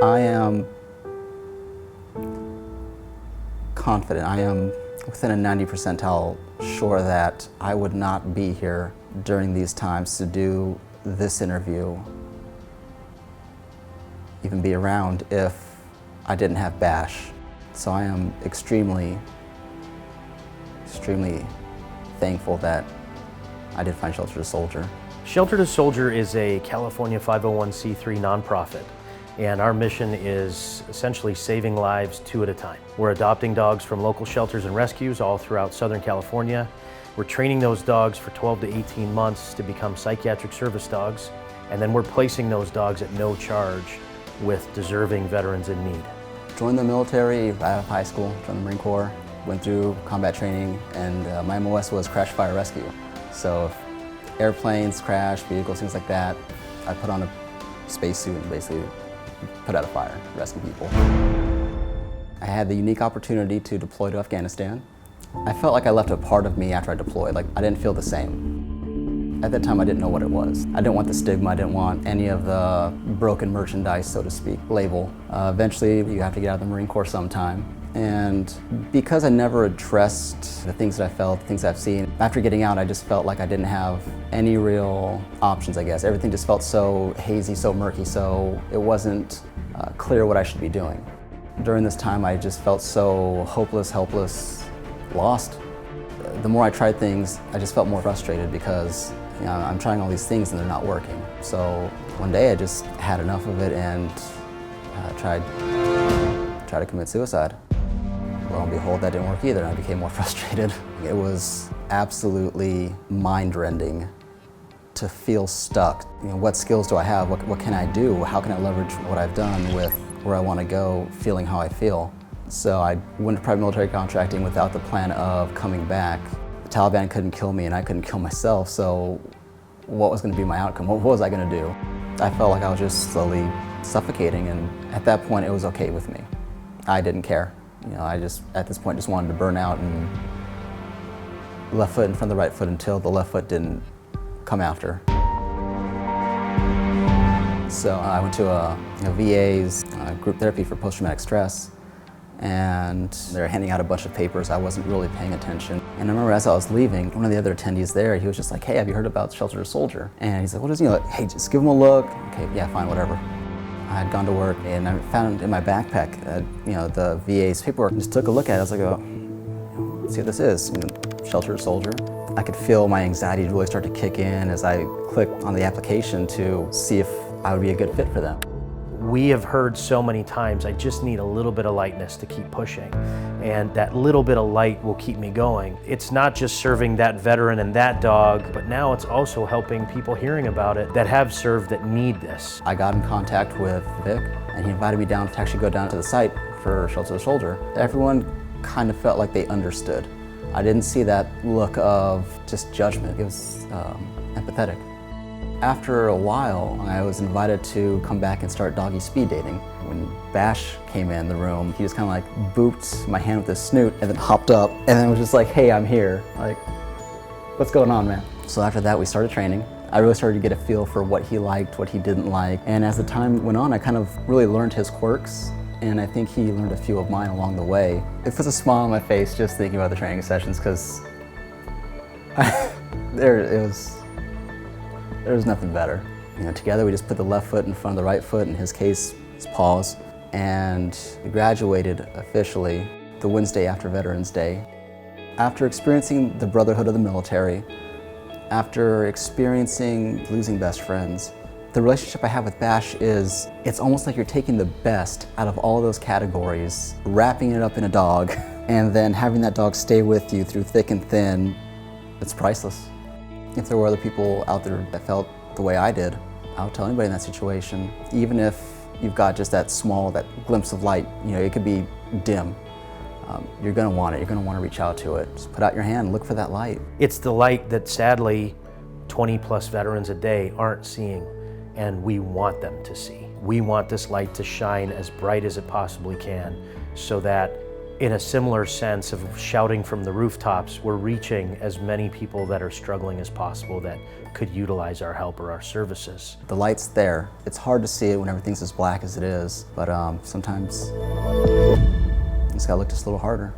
I am confident. I am within a 90 percentile sure that I would not be here during these times to do this interview, even be around, if I didn't have Bash. So I am extremely thankful that I did find Shelter to Soldier. Shelter to Soldier is a California 501c3 nonprofit, and our mission is essentially saving lives 2 at a time. We're adopting dogs from local shelters and rescues all throughout Southern California. We're training those dogs for 12 to 18 months to become psychiatric service dogs, and then we're placing those dogs at no charge with deserving veterans in need. Joined the military right out of high school, joined the Marine Corps, went through combat training, and my MOS was crash, fire, rescue. So if airplanes crash, vehicles, things like that, I put on a spacesuit and basically put out a fire, rescue people. I had the unique opportunity to deploy to Afghanistan. I felt like I left a part of me after I deployed, like I didn't feel the same. At that time, I didn't know what it was. I didn't want the stigma, I didn't want any of the broken merchandise, so to speak, label. Eventually, you have to get out of the Marine Corps sometime. And because I never addressed the things that I felt, the things I've seen, after getting out, I just felt like I didn't have any real options, I guess. Everything just felt so hazy, so murky, so it wasn't clear what I should be doing. During this time, I just felt so hopeless, helpless, lost. The more I tried things, I just felt more frustrated because I'm trying all these things and they're not working. So one day I just had enough of it and tried to commit suicide. Lo and behold, that didn't work either, and I became more frustrated. It was absolutely mind-rending to feel stuck. What skills do I have? What can I do? How can I leverage what I've done with where I want to go, feeling how I feel? So I went to private military contracting without the plan of coming back. The Taliban couldn't kill me and I couldn't kill myself, so what was going to be my outcome? What was I going to do? I felt like I was just slowly suffocating, and at that point it was okay with me. I didn't care. I just, at this point, just wanted to burn out and left foot in front of the right foot until the left foot didn't come after. So I went to a VA's group therapy for post-traumatic stress, and they were handing out a bunch of papers. I wasn't really paying attention. And I remember as I was leaving, one of the other attendees there, he was just like, "Hey, have you heard about Shelter to Soldier?" And he's like, "What is he?" Like, "Hey, just give him a look." Okay, yeah, fine, whatever. I had gone to work and I found in my backpack, the VA's paperwork. Just took a look at it. I was like, "Oh, let's see what this is." Shelter to Soldier. I could feel my anxiety really start to kick in as I clicked on the application to see if I would be a good fit for them. We have heard so many times, I just need a little bit of lightness to keep pushing. And that little bit of light will keep me going. It's not just serving that veteran and that dog, but now it's also helping people hearing about it that have served that need this. I got in contact with Vic, and he invited me down to actually go down to the site for Shelter to Soldier. Everyone kind of felt like they understood. I didn't see that look of just judgment. It was empathetic. After a while, I was invited to come back and start doggy speed dating. When Bash came in the room, he just kind of like booped my hand with his snoot and then hopped up and then was just like, "Hey, I'm here." Like, "What's going on, man?" So after that, we started training. I really started to get a feel for what he liked, what he didn't like. And as the time went on, I kind of really learned his quirks, and I think he learned a few of mine along the way. It puts a smile on my face just thinking about the training sessions, because there was nothing better. Together we just put the left foot in front of the right foot, in his case, his paws, and we graduated officially the Wednesday after Veterans Day. After experiencing the brotherhood of the military, after experiencing losing best friends, the relationship I have with Bash is, it's almost like you're taking the best out of all of those categories, wrapping it up in a dog, and then having that dog stay with you through thick and thin. It's priceless. If there were other people out there that felt the way I did, I would tell anybody in that situation, even if you've got just that glimpse of light, it could be dim. You're gonna want it, you're gonna wanna reach out to it. Just put out your hand, look for that light. It's the light that sadly 20 plus veterans a day aren't seeing, and we want them to see. We want this light to shine as bright as it possibly can so that In a similar sense of shouting from the rooftops, we're reaching as many people that are struggling as possible that could utilize our help or our services. The light's there. It's hard to see it when everything's as black as it is, but sometimes you just gotta look just a little harder.